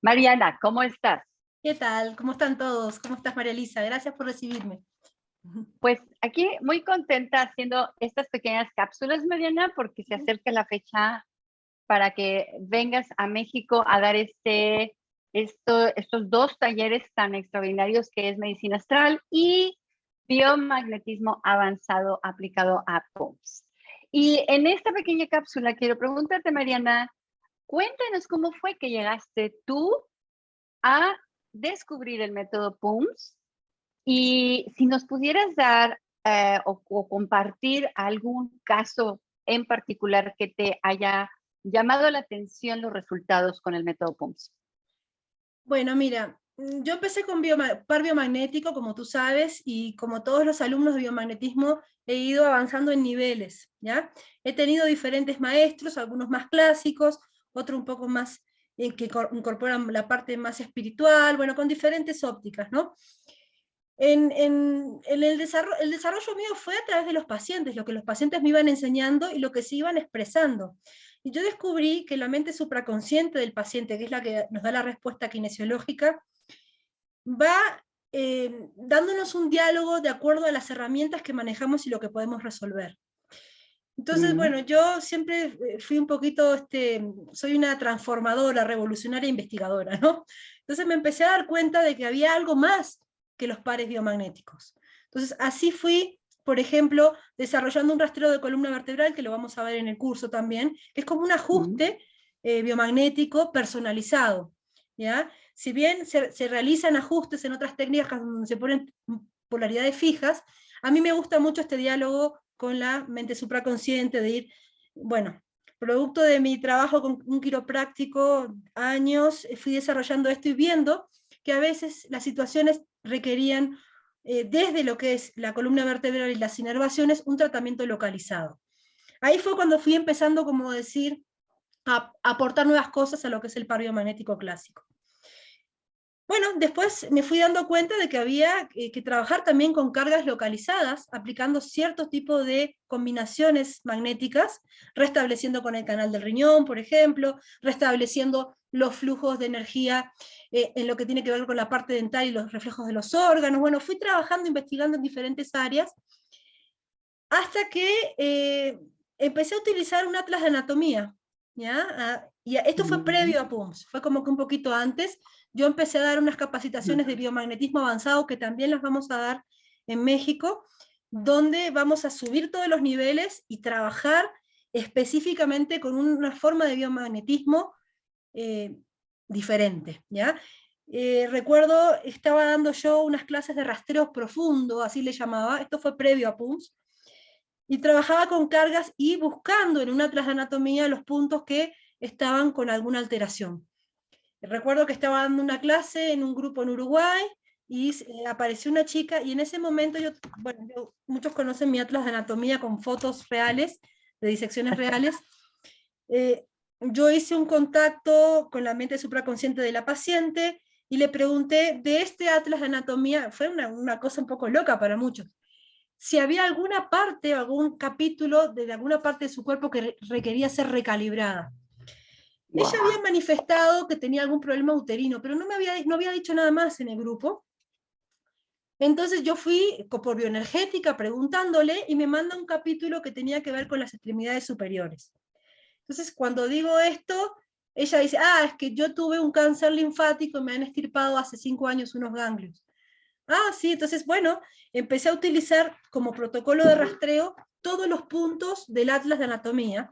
Mariana, ¿cómo estás? ¿Qué tal? ¿Cómo están todos? ¿Cómo estás, María Elisa? Gracias por recibirme. Pues aquí muy contenta haciendo estas pequeñas cápsulas, Mariana, porque se acerca la fecha para que vengas a México a dar estos dos talleres tan extraordinarios que es medicina astral y biomagnetismo avanzado aplicado a POMS. Y en esta pequeña cápsula quiero preguntarte, Mariana, cuéntanos cómo fue que llegaste tú a descubrir el método POMS. Y si nos pudieras dar o compartir algún caso en particular que te haya llamado la atención los resultados con el método PUMS. Bueno, mira, yo empecé con par biomagnético, como tú sabes, y como todos los alumnos de biomagnetismo, he ido avanzando en niveles, ¿ya? He tenido diferentes maestros, algunos más clásicos, otros un poco más que incorporan la parte más espiritual, bueno, con diferentes ópticas, ¿no? El desarrollo mío fue a través de los pacientes, lo que los pacientes me iban enseñando y lo que se iban expresando. Y yo descubrí que la mente supraconsciente del paciente, que es la que nos da la respuesta kinesiológica, va dándonos un diálogo de acuerdo a las herramientas que manejamos y lo que podemos resolver. Entonces, Mm, bueno, yo siempre fui un poquito, soy una transformadora, revolucionaria, investigadora, ¿no? Entonces me empecé a dar cuenta de que había algo más que los pares biomagnéticos. Entonces así fui, por ejemplo, desarrollando un rastreo de columna vertebral, que lo vamos a ver en el curso también, que es como un mm, ajuste biomagnético personalizado, ¿ya? Si bien se realizan ajustes en otras técnicas donde se ponen polaridades fijas, a mí me gusta mucho este diálogo con la mente supraconsciente, de ir, bueno, producto de mi trabajo con un quiropráctico, años, fui desarrollando esto y viendo que a veces las situaciones requerían, desde lo que es la columna vertebral y las inervaciones, un tratamiento localizado. Ahí fue cuando fui empezando, como decir, a aportar nuevas cosas a lo que es el par biomagnético clásico. Bueno, después me fui dando cuenta de que había que trabajar también con cargas localizadas, aplicando cierto tipo de combinaciones magnéticas, restableciendo con el canal del riñón, por ejemplo, restableciendo los flujos de energía en lo que tiene que ver con la parte dental y los reflejos de los órganos. Bueno, fui trabajando, investigando en diferentes áreas, hasta que empecé a utilizar un atlas de anatomía, ¿ya? Y esto fue mm. previo a PUMS, fue como que un poquito antes. Yo empecé a dar unas capacitaciones de biomagnetismo avanzado, que también las vamos a dar en México, donde vamos a subir todos los niveles y trabajar específicamente con una forma de biomagnetismo eh, diferente, ¿ya? Recuerdo, estaba dando yo unas clases de rastreo profundo, así le llamaba, esto fue previo a PUMS, y trabajaba con cargas y buscando en un atlas de anatomía los puntos que estaban con alguna alteración. Recuerdo que estaba dando una clase en un grupo en Uruguay y apareció una chica, y en ese momento muchos conocen mi atlas de anatomía con fotos reales, de disecciones reales. eh, yo hice un contacto con la mente supraconsciente de la paciente y le pregunté de este atlas de anatomía, fue una cosa un poco loca para muchos, si había alguna parte, algún capítulo de alguna parte de su cuerpo que requería ser recalibrada. Ella Wow. había manifestado que tenía algún problema uterino, pero no había dicho nada más en el grupo. Entonces yo fui por bioenergética preguntándole y me manda un capítulo que tenía que ver con las extremidades superiores. Entonces cuando digo esto, ella dice, es que yo tuve un cáncer linfático y me han extirpado hace 5 años unos ganglios. Sí, entonces, bueno, empecé a utilizar como protocolo de rastreo todos los puntos del atlas de anatomía,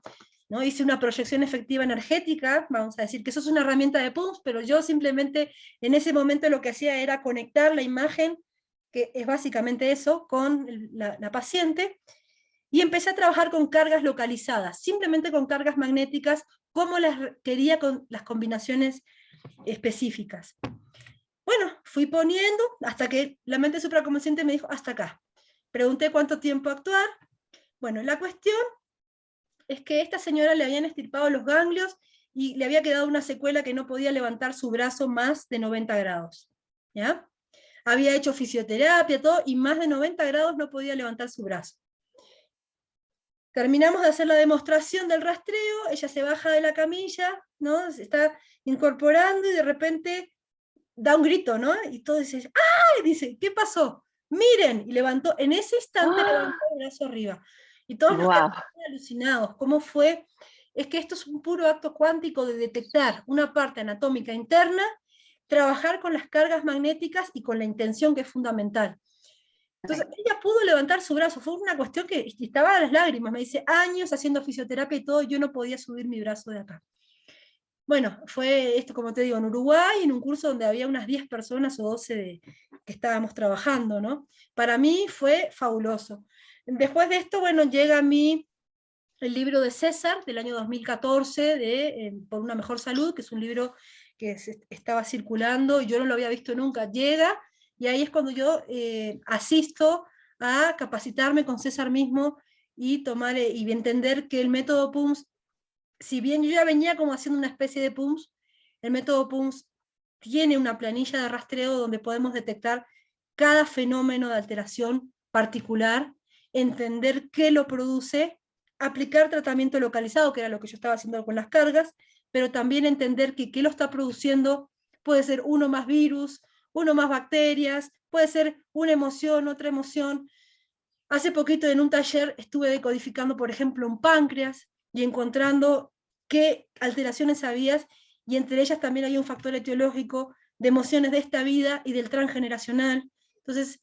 ¿no? Hice una proyección efectiva energética, vamos a decir que eso es una herramienta de PUMS, pero yo simplemente en ese momento lo que hacía era conectar la imagen, que es básicamente eso, con la paciente, y empecé a trabajar con cargas localizadas, simplemente con cargas magnéticas, como las quería con las combinaciones específicas. Bueno, fui poniendo hasta que la mente supraconsciente me dijo, hasta acá. Pregunté cuánto tiempo actuar. Bueno, la cuestión es que a esta señora le habían extirpado los ganglios y le había quedado una secuela que no podía levantar su brazo más de 90 grados. ¿Ya? Había hecho fisioterapia, todo, y más de 90 grados no podía levantar su brazo. terminamos de hacer la demostración del rastreo, ella se baja de la camilla, ¿no? Se está incorporando y de repente da un grito, ¿no? Y todos dicen, ¡ay! Dice, ¿qué pasó? Miren, y levantó, en ese instante levantó el brazo arriba. Y todos nos Wow. quedamos alucinados. ¿Cómo fue? Es que esto es un puro acto cuántico de detectar una parte anatómica interna, trabajar con las cargas magnéticas y con la intención, que es fundamental. Entonces, ella pudo levantar su brazo, fue una cuestión que estaba a las lágrimas, me dice, años haciendo fisioterapia y todo, yo no podía subir mi brazo de acá. Bueno, fue esto, como te digo, en Uruguay, en un curso donde había unas 10 personas o 12 que estábamos trabajando, ¿no? Para mí fue fabuloso. Después de esto, bueno, llega a mí el libro de César, del año 2014, Por una mejor salud, que es un libro que estaba circulando, y yo no lo había visto nunca, llega, y ahí es cuando yo asisto a capacitarme con César mismo, y tomar y entender que el método PUMS, si bien yo ya venía como haciendo una especie de PUMS, el método PUMS tiene una planilla de rastreo donde podemos detectar cada fenómeno de alteración particular, entender qué lo produce, aplicar tratamiento localizado, que era lo que yo estaba haciendo con las cargas, pero también entender que qué lo está produciendo puede ser uno más virus, uno más bacterias, puede ser una emoción, otra emoción. Hace poquito en un taller estuve decodificando, por ejemplo, un páncreas y encontrando qué alteraciones había, y entre ellas también hay un factor etiológico de emociones de esta vida y del transgeneracional. Entonces,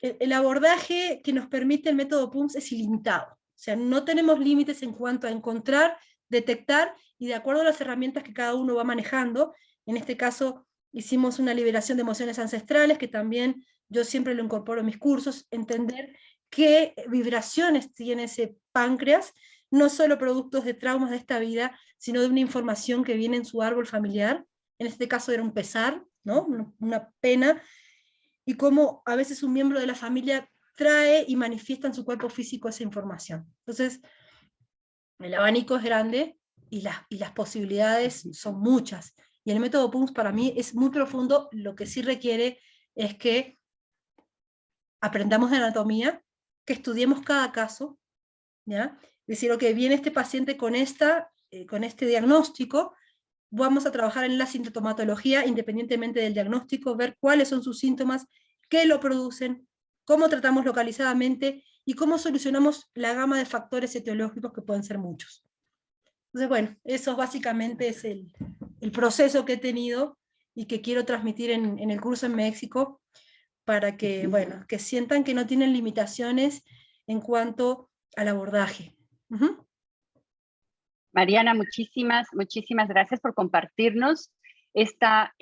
el abordaje que nos permite el método PUMS es ilimitado. O sea, no tenemos límites en cuanto a encontrar, detectar, y de acuerdo a las herramientas que cada uno va manejando, en este caso hicimos una liberación de emociones ancestrales, que también yo siempre lo incorporo en mis cursos, entender qué vibraciones tiene ese páncreas, no solo productos de traumas de esta vida, sino de una información que viene en su árbol familiar. En este caso era un pesar, ¿no? Una pena, y cómo a veces un miembro de la familia trae y manifiesta en su cuerpo físico esa información. Entonces, el abanico es grande y las posibilidades son muchas. Y el método PUMS para mí es muy profundo, lo que sí requiere es que aprendamos de anatomía, que estudiemos cada caso, ¿ya? Decir, ok, viene este paciente con este diagnóstico, vamos a trabajar en la sintomatología independientemente del diagnóstico, ver cuáles son sus síntomas, qué lo producen, cómo tratamos localizadamente y cómo solucionamos la gama de factores etiológicos, que pueden ser muchos. Entonces, bueno, eso básicamente es el proceso que he tenido y que quiero transmitir en el curso en México, para que, bueno, que sientan que no tienen limitaciones en cuanto al abordaje. Uh-huh. Mariana, muchísimas, muchísimas gracias por compartirnos esta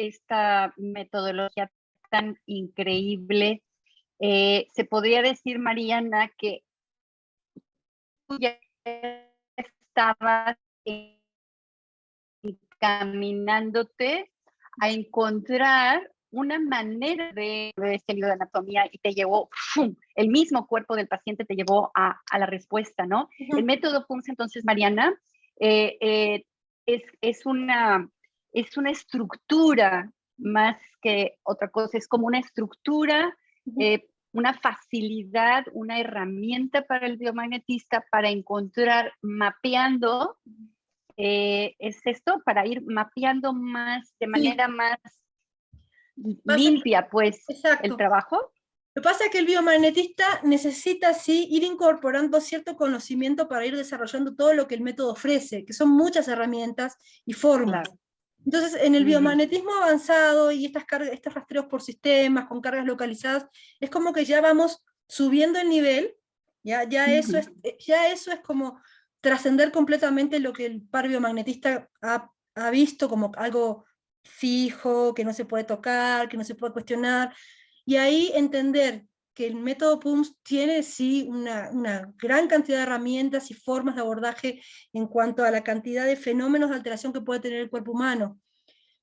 metodología tan increíble. Se podría decir, Mariana, que tú ya estabas encaminándote a encontrar una manera de este libro de anatomía, y te llevó, ¡fum! El mismo cuerpo del paciente te llevó a la respuesta, ¿no? Uh-huh. El método PUMS, entonces, Mariana, es una estructura más que otra cosa, es como una estructura, una facilidad, una herramienta para el biomagnetista para encontrar, mapeando, es esto, para ir mapeando más, de manera Sí, más limpia, pues, el exacto. trabajo. Lo que pasa es que el biomagnetista necesita, sí, ir incorporando cierto conocimiento para ir desarrollando todo lo que el método ofrece, que son muchas herramientas y formas. Claro. Entonces, en el Uh -huh. estos rastreos por sistemas, con cargas localizadas, es como que ya vamos subiendo el nivel, ya eso es como trascender completamente lo que el par biomagnetista ha visto como algo fijo, que no se puede tocar, que no se puede cuestionar, y ahí entender que el método PUMS tiene sí una gran cantidad de herramientas y formas de abordaje en cuanto a la cantidad de fenómenos de alteración que puede tener el cuerpo humano.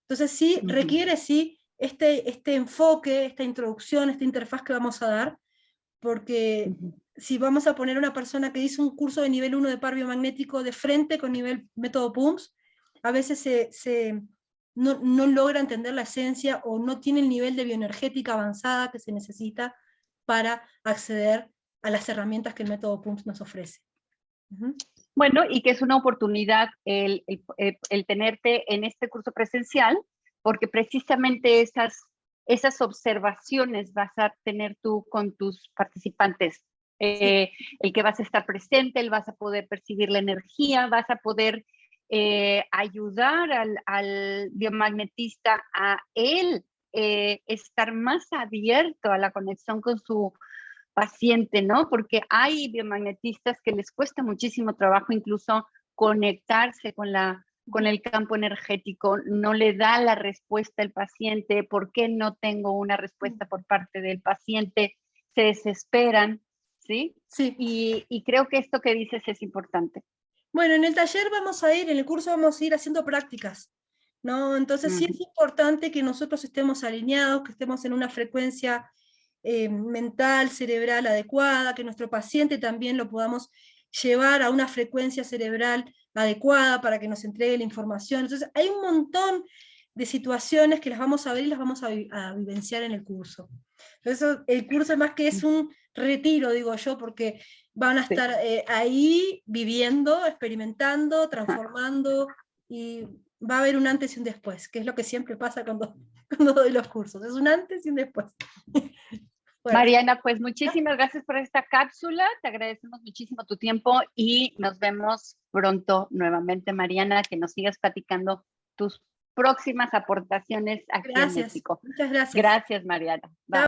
Entonces sí, requiere sí este enfoque, esta introducción, esta interfaz que vamos a dar, porque si vamos a poner a una persona que hizo un curso de nivel 1 de par biomagnético de frente con nivel método PUMS, a veces no logra entender la esencia, o no tiene el nivel de bioenergética avanzada que se necesita para acceder a las herramientas que el método PUMS nos ofrece. Bueno, y que es una oportunidad el tenerte en este curso presencial, porque precisamente esas observaciones vas a tener tú con tus participantes. Sí. El que vas a estar presente, el vas a poder percibir la energía, vas a poder ayudar al biomagnetista a él estar más abierto a la conexión con su paciente, ¿no? Porque hay biomagnetistas que les cuesta muchísimo trabajo incluso conectarse con el campo energético, no le da la respuesta al paciente, ¿por qué no tengo una respuesta por parte del paciente? Se desesperan, ¿sí? Sí. Y creo que esto que dices es importante. Bueno, en el taller en el curso vamos a ir haciendo prácticas, ¿no? Entonces sí es importante que nosotros estemos alineados, que estemos en una frecuencia mental, cerebral adecuada, que nuestro paciente también lo podamos llevar a una frecuencia cerebral adecuada para que nos entregue la información. Entonces hay un montón de situaciones que las vamos a ver y las vamos a vivenciar en el curso. Entonces el curso más que es un retiro, digo yo, porque van a estar ahí viviendo, experimentando, transformando, y va a haber un antes y un después, que es lo que siempre pasa cuando doy los cursos. Es un antes y un después. Bueno. Mariana, pues muchísimas gracias por esta cápsula, te agradecemos muchísimo tu tiempo y nos vemos pronto nuevamente, Mariana, que nos sigas platicando tus próximas aportaciones aquí en Gracias, México. muchas gracias. Gracias, Mariana. Bye.